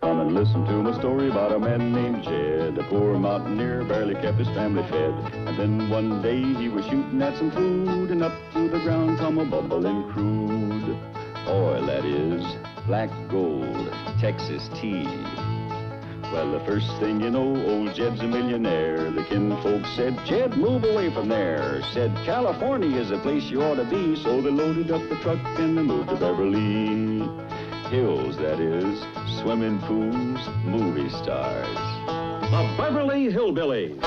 Come and listen to my story about a man named Jed. A poor mountaineer barely kept his family fed. And then one day he was shooting at some food, and up through the ground come a bubbling crude oil, that is, black gold, Texas tea. Well, the first thing you know, old Jed's a millionaire. The kinfolk said, Jed, move away from there. Said, California is a place you ought to be. So they loaded up the truck and they moved to Beverly Hills, that is, swimming pools, movie stars. The Beverly Hillbillies.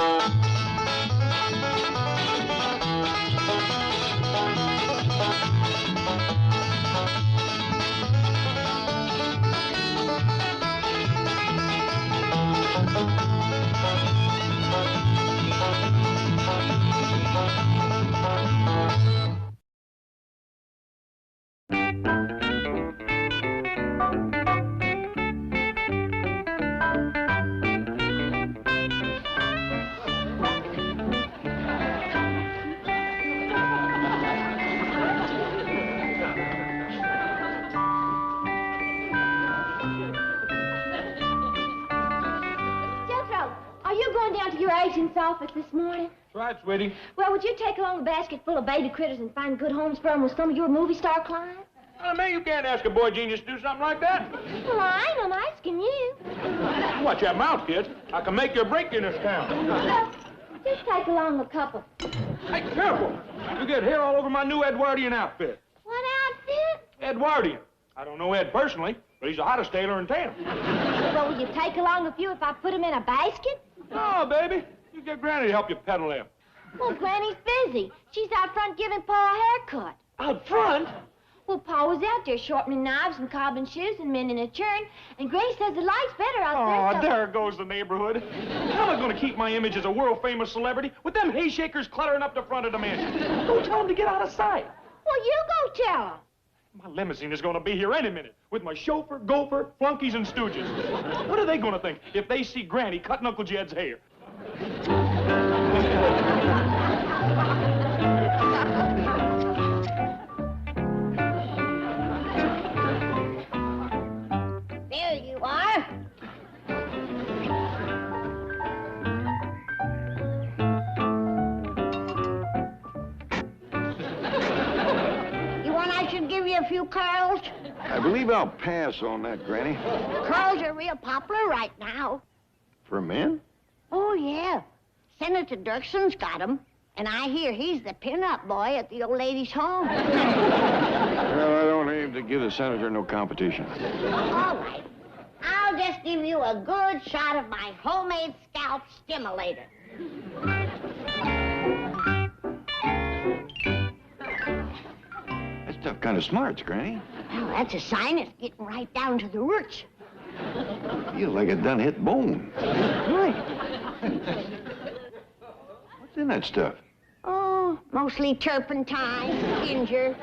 Office this morning? That's right, sweetie. Well, would you take along a basket full of baby critters and find good homes for them with some of your movie star clients? Oh, man, you can't ask a boy genius to do something like that. Well, I ain't. I'm asking you. Watch that mouth, kid. I can make you or break you in this town. Well, just take along a couple. Hey, careful. You get hair all over my new Edwardian outfit. What outfit? Edwardian. I don't know Ed personally, but he's the hottest tailor in town. Well, will you take along a few if I put them in a basket? No, baby. You get Granny to help you peddle them. Well, Granny's busy. She's out front giving Pa a haircut. Out front? Well, Pa was out there sharpening knives and cobbing shoes and mending a churn, and Granny says the light's better out there. Oh, there goes the neighborhood. How am I going to keep my image as a world-famous celebrity with them hayshakers cluttering up the front of the mansion? Go tell them to get out of sight. Well, you go tell them. My limousine is going to be here any minute with my chauffeur, gopher, flunkies, and stooges. What are they going to think if they see Granny cutting Uncle Jed's hair? There you are. You want I should give you a few curls? I believe I'll pass on that, Granny. Curls are real popular right now. For men? Oh, yeah. Senator Dirkson's got 'em, and I hear he's the pin-up boy at the old lady's home. Well, I don't aim to give the senator no competition. All right. I'll just give you a good shot of my homemade scalp stimulator. That stuff kind of smarts, Granny. Well, that's a sign it's getting right down to the roots. Feels like it done hit bone. Right. What's in that stuff? Oh, mostly turpentine, ginger,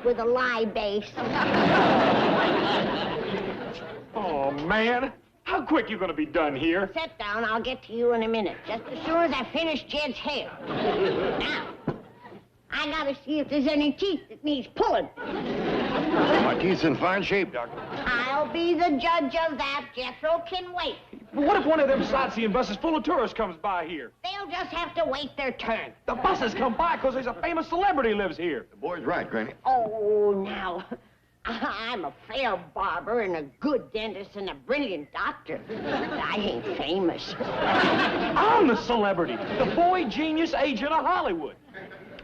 with a lye base. Oh, man. How quick you going to be done here? Sit down. I'll get to you in a minute, just as soon as I finish Jed's hair. Now, I gotta see if there's any teeth that needs pulling. My teeth's in fine shape, Doctor. I'll be the judge of that. Jethro can wait. But what if one of them sightseeing buses full of tourists comes by here? They'll just have to wait their turn. The buses come by because there's a famous celebrity lives here. The boy's right, Granny. Oh, now, I'm a fair barber and a good dentist and a brilliant doctor. But I ain't famous. I'm the celebrity, the boy genius agent of Hollywood.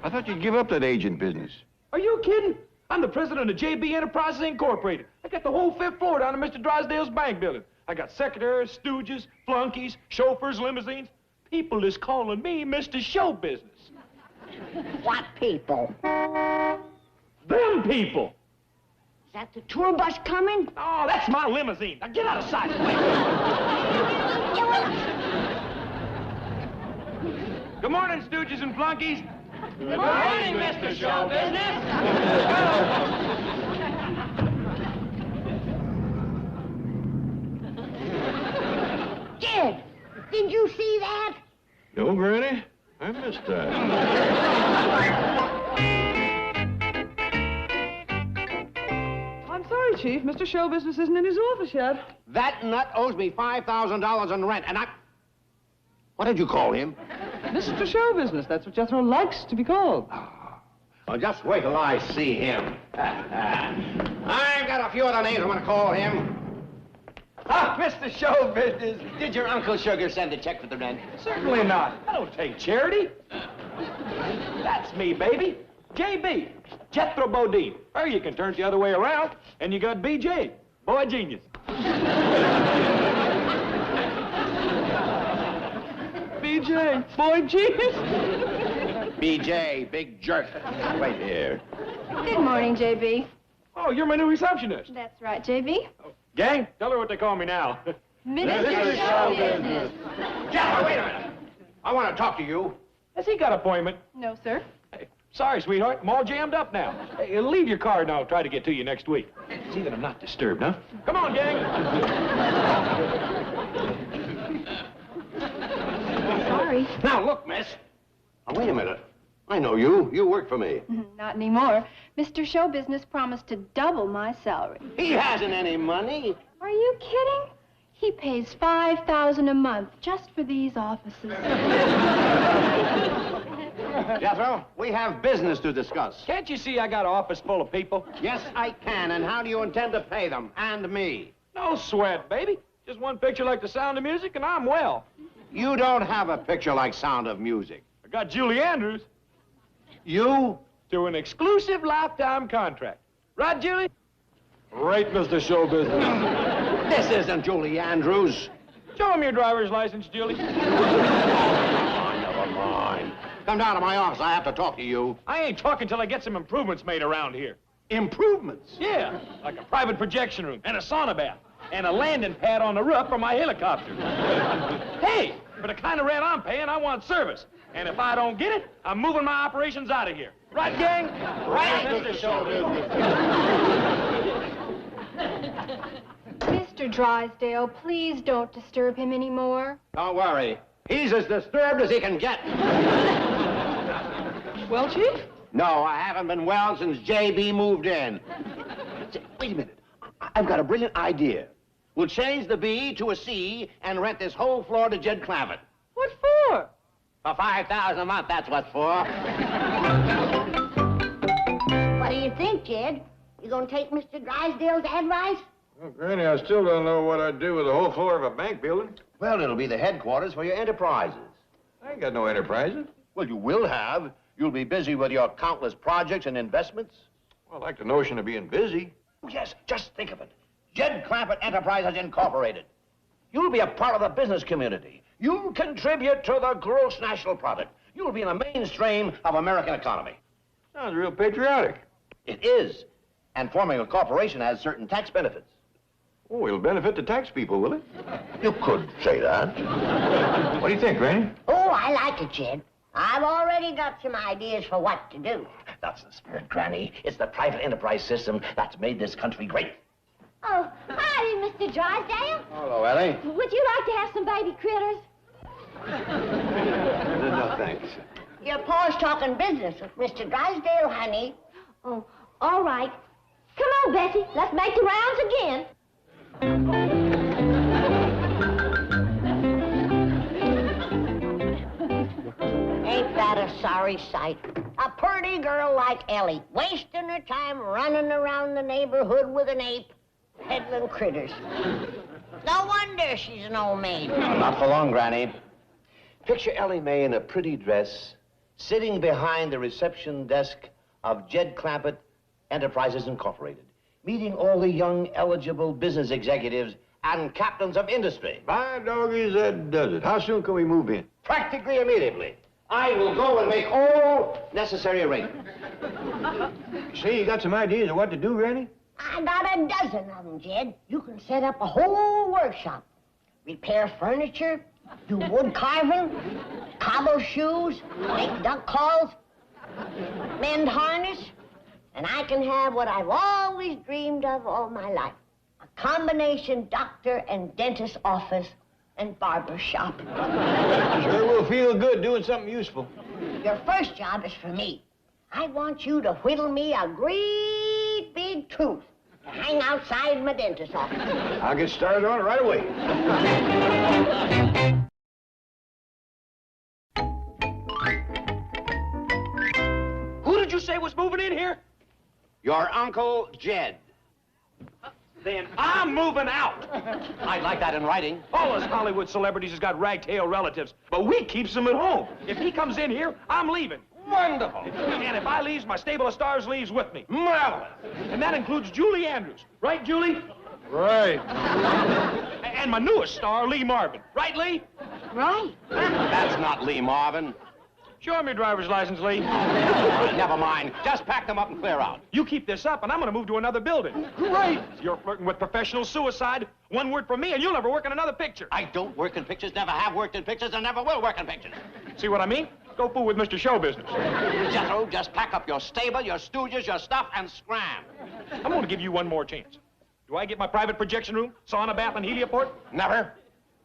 I thought you'd give up that agent business. Are you kidding? I'm the president of JB Enterprises Incorporated. I got the whole 5th floor down in Mr. Drysdale's bank building. I got secretaries, stooges, flunkies, chauffeurs, limousines. People is calling me Mr. Show Business. What people? Them people. Is that the tour bus coming? Oh, that's my limousine. Now get out of sight. Good morning, stooges and flunkies. Good morning, Mr. Show Business. Jed, did you see that? No, Granny. I missed that. I'm sorry, Chief, Mr. Show Business isn't in his office yet. That nut owes me $5,000 in rent, and I... What did you call him? Mr. Show Business, that's what Jethro likes to be called. Well, just wait till I see him. I've got a few other names I'm going to call him. Ah, Mr. Show Business, did your Uncle Sugar send a check for the rent? Certainly not. I don't take charity. That's me, baby. JB, Jethro Bodine. Or you can turn it the other way around, and you got BJ, boy genius. BJ, boy genius. BJ, big jerk. Right here. Good morning, JB. Oh, you're my new receptionist. That's right, JB. Gang, tell her what they call me now. Mr. Show Business. Jethro, wait a minute. I want to talk to you. Has he got an appointment? No, sir. Hey, sorry, sweetheart. I'm all jammed up now. Hey, leave your card and I'll try to get to you next week. See that I'm not disturbed, huh? Come on, gang. Sorry. Now, look, miss. Now, wait a minute. I know you. You work for me. Not anymore. Mr. Show Business promised to double my salary. He hasn't any money. Are you kidding? He pays $5,000 a month just for these offices. Jethro, we have business to discuss. Can't you see I got an office full of people? Yes, I can. And how do you intend to pay them? And me? No sweat, baby. Just one picture like The Sound of Music and I'm well. You don't have a picture like Sound of Music. I got Julie Andrews. You? To an exclusive lifetime contract. Right, Julie? Right, Mr. Show Business. This isn't Julie Andrews. Show him your driver's license, Julie. Never mind. Come down to my office. I have to talk to you. I ain't talking till I get some improvements made around here. Improvements? Yeah, like a private projection room and a sauna bath and a landing pad on the roof for my helicopter. Hey, for the kind of rent I'm paying, I want service. And if I don't get it, I'm moving my operations out of here. Right, gang? Right, Mr. Show Business. Mr. Drysdale, please don't disturb him anymore. Don't worry. He's as disturbed as he can get. Well, Chief? No, I haven't been well since JB moved in. Wait a minute. I've got a brilliant idea. We'll change the B to a C and rent this whole floor to Jed Clampett. What for? For $5,000 a month, that's what for. What do you think, Jed? You gonna take Mr. Drysdale's advice? Well, Granny, I still don't know what I'd do with the whole floor of a bank building. Well, it'll be the headquarters for your enterprises. I ain't got no enterprises. Well, you will have. You'll be busy with your countless projects and investments. Well, I like the notion of being busy. Oh, yes, just think of it. Jed Clampett Enterprises Incorporated. You'll be a part of the business community. You'll contribute to the gross national product. You'll be in the mainstream of American economy. Sounds real patriotic. It is. And forming a corporation has certain tax benefits. Oh, it'll benefit the tax people, will it? You could say that. What do you think, Granny? Oh, I like it, Jed. I've already got some ideas for what to do. That's the spirit, Granny. It's the private enterprise system that's made this country great. Oh, howdy, Mr. Drysdale. Hello, Ellie. Would you like to have some baby critters? No, thanks. Your pa's talking business with Mr. Drysdale, honey. Oh, all right. Come on, Bessie. Let's make the rounds again. Ain't that a sorry sight? A pretty girl like Ellie, wasting her time running around the neighborhood with an ape, peddling critters. No wonder she's an old maid. Not for long, Granny. Picture Ellie Mae in a pretty dress, sitting behind the reception desk of Jed Clampett Enterprises Incorporated, meeting all the young, eligible business executives and captains of industry. By doggies, that does it. How soon can we move in? Practically immediately. I will go and make all necessary arrangements. Say, you got some ideas of what to do, Granny? I got a dozen of them, Jed. You can set up a whole workshop. Repair furniture, do wood carving, cobble shoes, make duck calls, mend harness, and I can have what I've always dreamed of all my life. A combination doctor and dentist office and barber shop. Sure will feel good doing something useful. Your first job is for me. I want you to whittle me a great big tooth to hang outside my dentist's office. I'll get started on it right away. Who did you say was moving in here? Your Uncle Jed. Then I'm moving out. I'd like that in writing. All us Hollywood celebrities has got ragtail relatives, but we keeps them at home. If he comes in here, I'm leaving. Wonderful. And if I leaves, my stable of stars leaves with me. Marvelous. And that includes Julie Andrews. Right, Julie? Right. And my newest star, Lee Marvin. Right, Lee? Right. That's not Lee Marvin. Show him your driver's license, Lee. Never mind. Just pack them up and clear out. You keep this up, and I'm going to move to another building. Great. You're flirting with professional suicide. One word from me, and you'll never work in another picture. I don't work in pictures, never have worked in pictures, and never will work in pictures. See what I mean? Go fool with Mr. Show Business. Jethro, just pack up your stable, your stooges, your stuff, and scram. I'm going to give you one more chance. Do I get my private projection room, sauna, bath, and helioport? Never.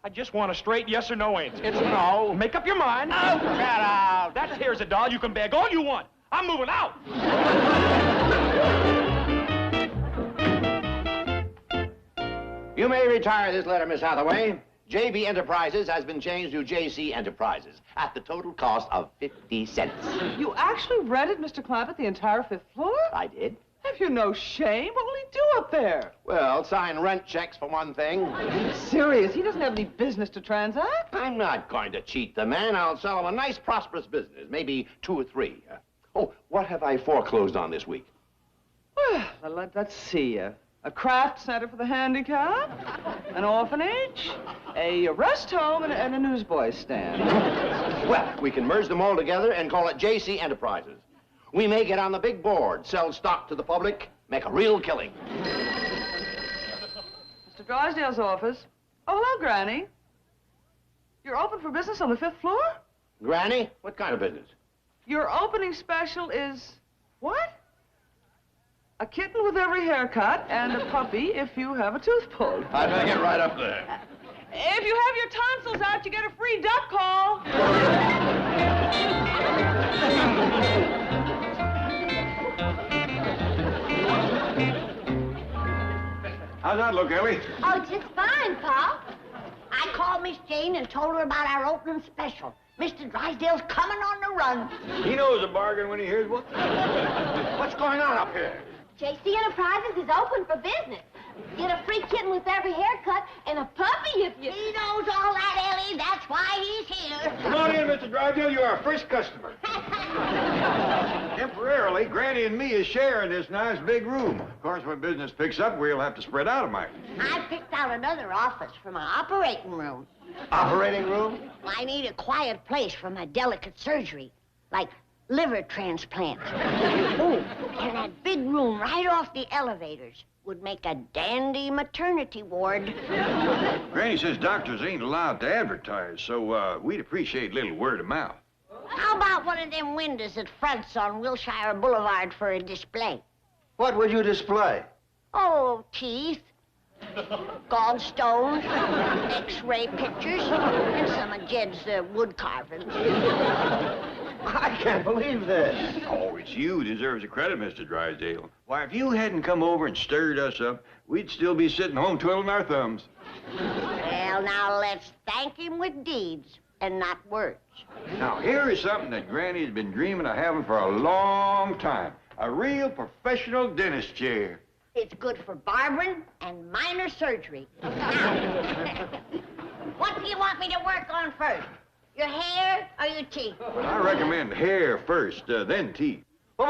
I just want a straight yes or no answer. It's no. Make up your mind. Oh, get out. That here's a doll. You can beg all you want. I'm moving out. You may retire this letter, Miss Hathaway. JB Enterprises has been changed to JC Enterprises at the total cost of 50 cents. You actually rented Mr. Clampett the entire 5th floor? I did. Have you no shame? What will he do up there? Well, sign rent checks for one thing. Serious, he doesn't have any business to transact. I'm not going to cheat the man. I'll sell him a nice, prosperous business, maybe 2 or 3. Oh, what have I foreclosed on this week? Well, let's see. A craft center for the handicapped, an orphanage, a rest home, and a newsboy stand. Well, we can merge them all together and call it JC Enterprises. We may get on the big board, sell stock to the public, make a real killing. Mr. Drysdale's office. Oh, hello, Granny. You're open for business on the 5th floor? Granny, what kind of business? Your opening special is what? A kitten with every haircut and a puppy if you have a tooth pulled. I'd better get right up there. If you have your tonsils out, you get a free duck call. How's that look, Ellie? Oh, just fine, Paul. I called Miss Jane and told her about our opening special. Mr. Drysdale's coming on the run. He knows a bargain when he hears one. What's going on up here? JC Enterprises is open for business. Get a free kitten with every haircut and a puppy if you... He knows all that, Ellie. That's why he's here. Come on in, Mr. Drysdale. You're our first customer. Temporarily, Granny and me is sharing this nice big room. Of course, when business picks up, we'll have to spread out a mite. I picked out another office for my operating room. Operating room? I need a quiet place for my delicate surgery, like liver transplants. Oh, and that big room right off the elevators would make a dandy maternity ward. Granny says doctors ain't allowed to advertise, so we'd appreciate a little word of mouth. How about one of them windows that fronts on Wilshire Boulevard for a display? What would you display? Oh, teeth, gallstones, X-ray pictures, and some of Jed's wood carvings. I can't believe this. Oh, it's you who deserves the credit, Mr. Drysdale. Why, if you hadn't come over and stirred us up, we'd still be sitting home twiddling our thumbs. Well, now let's thank him with deeds and not words. Now, here is something that Granny's been dreaming of having for a long time. A real professional dentist chair. It's good for barbering and minor surgery. Now, what do you want me to work on first? Your hair or your teeth? I recommend hair first, then teeth. Wait.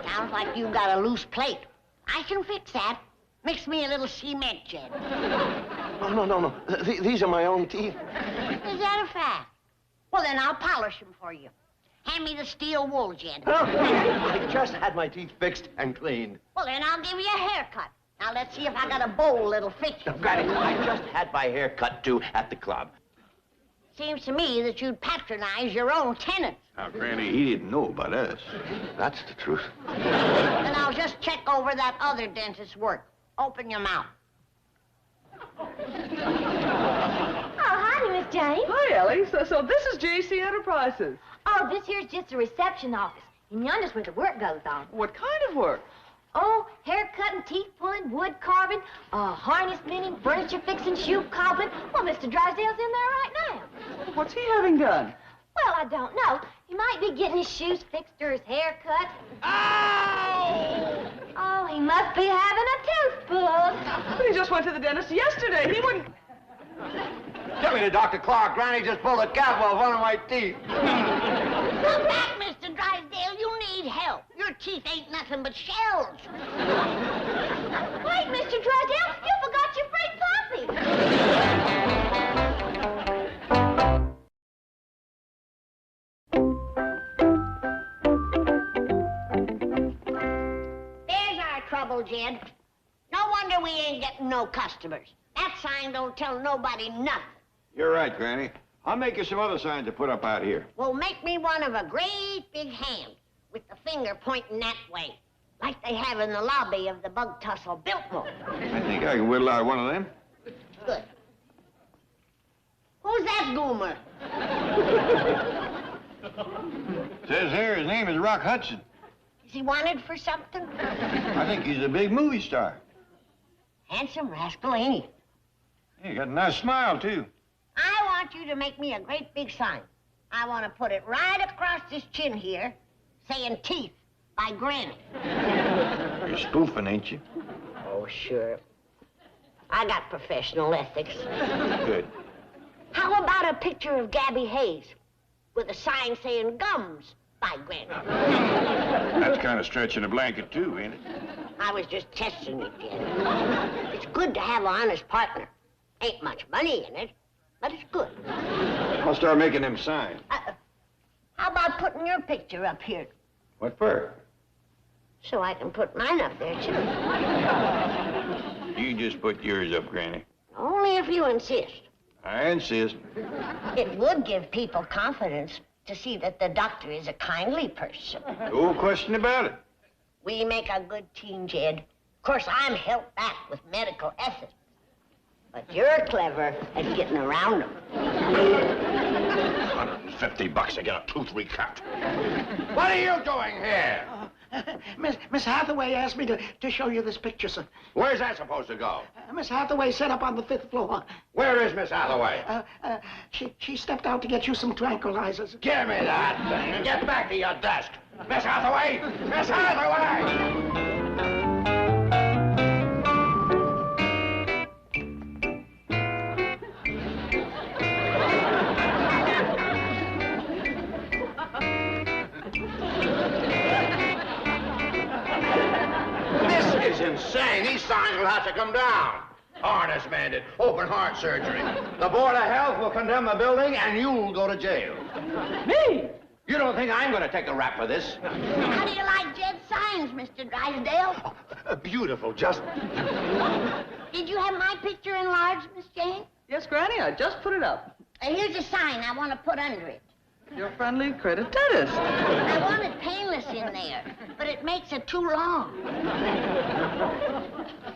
Sounds like you got a loose plate. I can fix that. Mix me a little cement, Jed. No. These are my own teeth. Is that a fact? Well, then I'll polish them for you. Hand me the steel wool, Jed. I just had my teeth fixed and cleaned. Well, then I'll give you a haircut. Now, let's see if I got a bowl that'll fit you. Granny, I just had my hair cut, too, at the club. Seems to me that you'd patronize your own tenants. Now, Granny, he didn't know about us. That's the truth. Then I'll just check over that other dentist's work. Open your mouth. Oh, hi, Miss Jane. Hi, Ellie. So this is JC Enterprises. Oh, this here's just a reception office. And yonder's where the work goes on. What kind of work? Oh, haircutting, teeth pulling, wood carving, harness mending, furniture fixing, shoe cobbling. Well, Mr. Drysdale's in there right now. What's he having done? Well, I don't know. He might be getting his shoes fixed or his hair cut. Ow! Oh, he must be having a tooth pulled. But he just went to the dentist yesterday. He wouldn't... Tell me to Dr. Clark. Granny just pulled a cap off one of my teeth. Come back, Mr. Drysdale. You need help. Your teeth ain't nothing but shells. Wait, Mr. Drysdale, you forgot your free puppy. There's our trouble, Jed. No wonder we ain't getting no customers. That sign don't tell nobody nothing. You're right, Granny. I'll make you some other signs to put up out here. Well, make me one of a great big hand with the finger pointing that way, like they have in the lobby of the Bug Tussle Biltmore. I think I can whittle out one of them. Good. Who's that goomer? Says here his name is Rock Hudson. Is he wanted for something? I think he's a big movie star. Handsome rascal, ain't he? He got a nice smile, too. I want you to make me a great big sign. I want to put it right across this chin here, saying teeth by Granny. You're spoofing, ain't you? Oh, sure. I got professional ethics. Good. How about a picture of Gabby Hayes with a sign saying gums by Granny? That's kind of stretching a blanket, too, ain't it? I was just testing it, Jed. It's good to have an honest partner. Ain't much money in it, but it's good. I'll start making them signs. How about putting your picture up here What for? so I can put mine up there, too? You just put yours up, Granny. Only if you insist. I insist. It would give people confidence to see that the doctor is a kindly person. No question about it. We make a good team, Jed. Of course, I'm held back with medical ethics. But you're clever at getting around them. $150 to get a tooth recut. What are you doing here? Miss Hathaway asked me to show you this picture, sir. Where's that supposed to go? Miss Hathaway set up on the 5th floor. Where is Miss Hathaway? She stepped out to get you some tranquilizers. Give me that thing and get back to your desk. Miss Hathaway! Miss Hathaway! This is insane. These signs will have to come down. Harness mended, open heart surgery. The Board of Health will condemn the building and you'll go to jail. Me? You don't think I'm going to take a rap for this? How do you like Jed's signs, Mr. Drysdale? Beautiful, just... Did you have my picture enlarged, Miss Jane? Yes, Granny, I just put it up. Here's a sign I want to put under it. Your friendly credit dentist. I want it painless in there, but it makes it too long.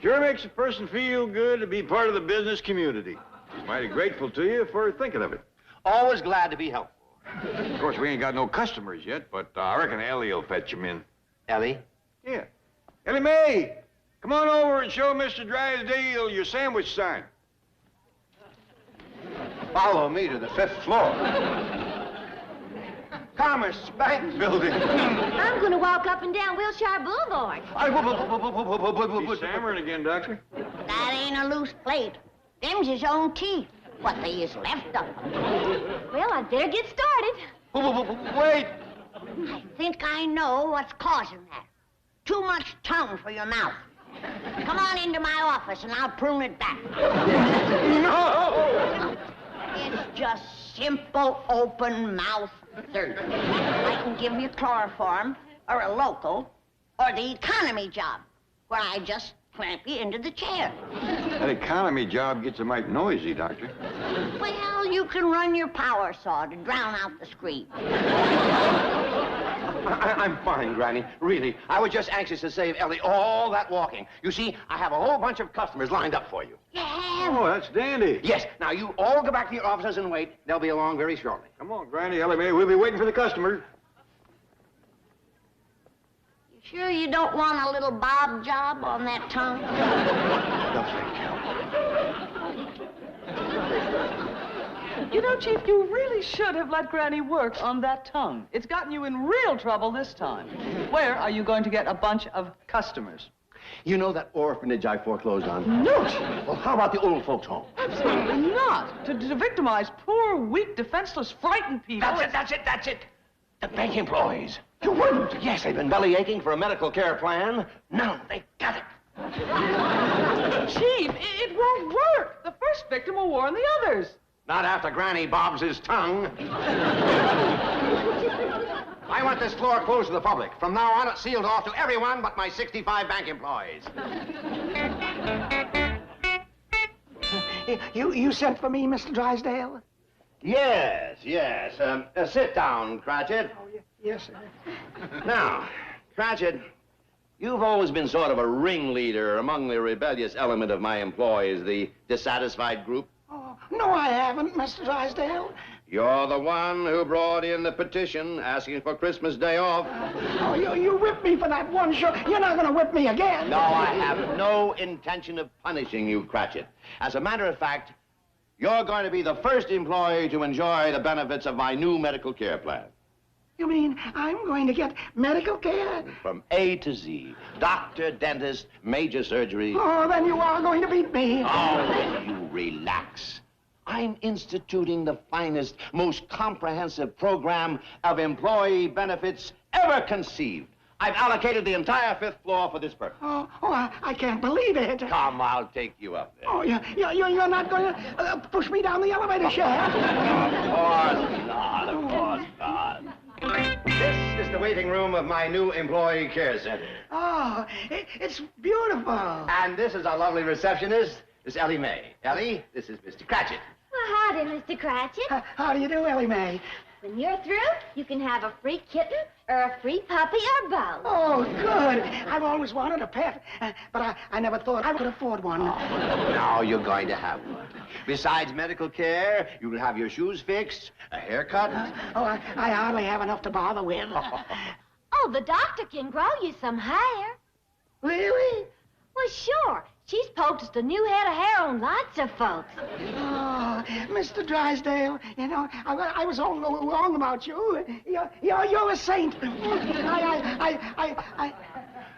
Sure makes a person feel good to be part of the business community. Mighty grateful to you for thinking of it. Always glad to be helpful. Of course, we ain't got no customers yet, but I reckon Ellie will fetch them in. Ellie? Yeah. Ellie Mae, come on over and show Mr. Drysdale your sandwich sign. Follow me to the 5th floor. Commerce Bank Building. I'm going to walk up and down Wilshire Boulevard. He's stammering again, Doctor. That ain't a loose plate. Them's his own teeth. What they is left of them. Well, I'd better get started. Wait. I think I know what's causing that. Too much tongue for your mouth. Come on into my office and I'll prune it back. No! It's just simple open mouth surgery. I can give you chloroform or a local or the economy job where I just clamp you into the chair. That economy job gets a mite noisy, Doctor. Well, you can run your power saw to drown out the scream. I'm fine, Granny. Really. I was just anxious to save Ellie all that walking. You see, I have a whole bunch of customers lined up for you. Yeah. Oh, that's dandy. Yes. Now, you all go back to your offices and wait. They'll be along very shortly. Come on, Granny, Ellie Mae. We'll be waiting for the customer. You Sure you don't want a little bob job on that tongue? No, thank you. You know, Chief, you really should have let Granny work on that tongue. It's gotten you in real trouble this time. Where are you going to get a bunch of customers? You know that orphanage I foreclosed on? No, Chief. Well, how about the old folks' home? Absolutely not. To victimize poor, weak, defenseless, frightened people. That's it. The bank employees. You wouldn't? Yes, they've been belly aching for a medical care plan. Now they got it. Chief, it won't work. The first victim will warn the others. Not after Granny bobs his tongue. I want this floor closed to the public. From now on, it's sealed off to everyone but my 65 bank employees. You sent for me, Mr. Drysdale? Yes. Sit down, Cratchit. Oh, yes, sir. Now, Cratchit, you've always been sort of a ringleader among the rebellious element of my employees, the dissatisfied group. Oh, no, I haven't, Mr. Drysdale. You're the one who brought in the petition asking for Christmas Day off. Oh, you whipped me for that one show. You're not going to whip me again. No, I have no intention of punishing you, Cratchit. As a matter of fact, you're going to be the first employee to enjoy the benefits of my new medical care plan. You mean I'm going to get medical care? From A to Z. Doctor, dentist, major surgery. Oh, then you are going to beat me. Oh, you relax. I'm instituting the finest, most comprehensive program of employee benefits ever conceived. I've allocated the entire 5th floor for this purpose. I can't believe it. Come, I'll take you up there. Oh, you're not going to push me down the elevator shaft? Of course not. This is the waiting room of my new employee care center. Oh, it's beautiful. And this is our lovely receptionist, Miss Ellie Mae. Ellie, this is Mr. Cratchit. Well, howdy, Mr. Cratchit. How do you do, Ellie Mae? When you're through, you can have a free kitten or a free puppy or both. Oh, good. I've always wanted a pet, but I never thought I could afford one. Now you're going to have one. Besides medical care, you will have your shoes fixed, a haircut. I hardly have enough to bother with. Oh, the doctor can grow you some hair. Really? Well, sure. She's purchased a new head of hair on lots of folks. Oh, Mr. Drysdale, you know, I was all wrong about you. You're a saint.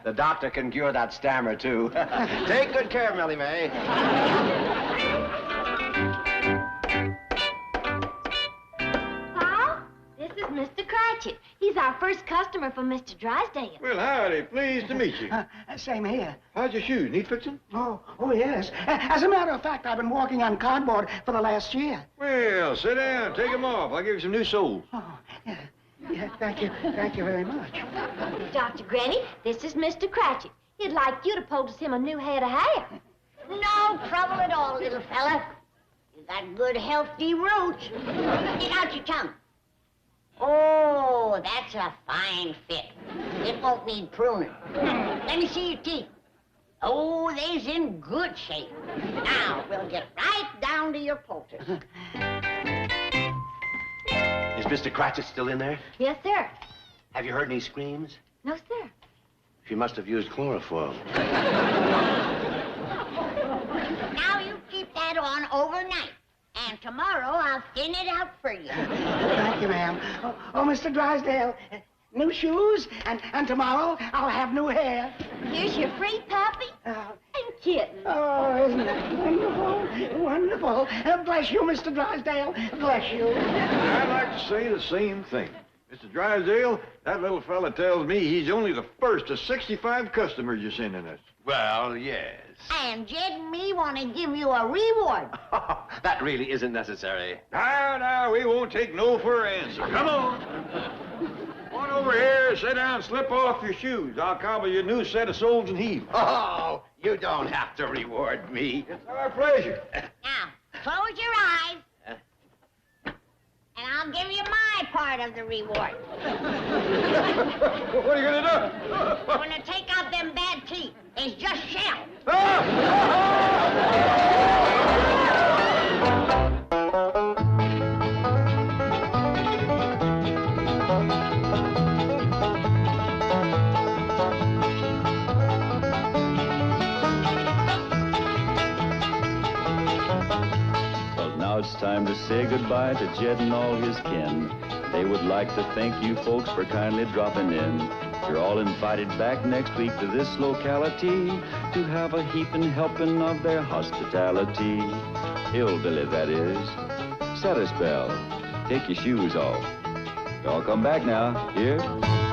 The doctor can cure that stammer, too. Take good care, Melly Mae. Paul, this is Mr. Cratchit. He's our first customer for Mr. Drysdale. Well, howdy. Pleased to meet you. Same here. How's your shoes? Need fixing? Oh, yes. As a matter of fact, I've been walking on cardboard for the last year. Well, sit down. Take them off. I'll give you some new soles. Oh, yeah, thank you. Thank you very much. Dr. Granny, this is Mr. Cratchit. He'd like you to purchase him a new head of hair. No trouble at all, little fella. You got good, healthy roots. Get out your tongue. Oh, that's a fine fit. It won't need pruning. Let me see your teeth. Oh, they's in good shape. Now, we'll get right down to your poultice. Is Mr. Cratchit still in there? Yes, sir. Have you heard any screams? No, sir. She must have used chloroform. Now you keep that on overnight. And tomorrow I'll thin it out for you. Thank you, ma'am. Oh, Mr. Drysdale, new shoes, and tomorrow I'll have new hair. Here's your free puppy and kitten. Oh, isn't that wonderful? Wonderful. Bless you, Mr. Drysdale. Bless you. I'd like to say the same thing. Mr. Drysdale, that little fella tells me he's only the first of 65 customers you're sending us. Well, yes. And Jed and me want to give you a reward. That really isn't necessary. Now, we won't take no for an answer. Come on. Come on over here, sit down, slip off your shoes. I'll cobble you a new set of soles and heels. Oh, you don't have to reward me. It's our pleasure. Now, close your eyes. And I'll give you my part of the reward. What are you going to do? I'm going to take out them bad teeth. It's just shell. it's time to say goodbye to Jed and all his kin. They would like to thank you folks for kindly dropping in. You're all invited back next week to this locality to have a heaping helping of their hospitality. Hillbilly, that is. Set a spell. Take your shoes off. Y'all come back now. Here?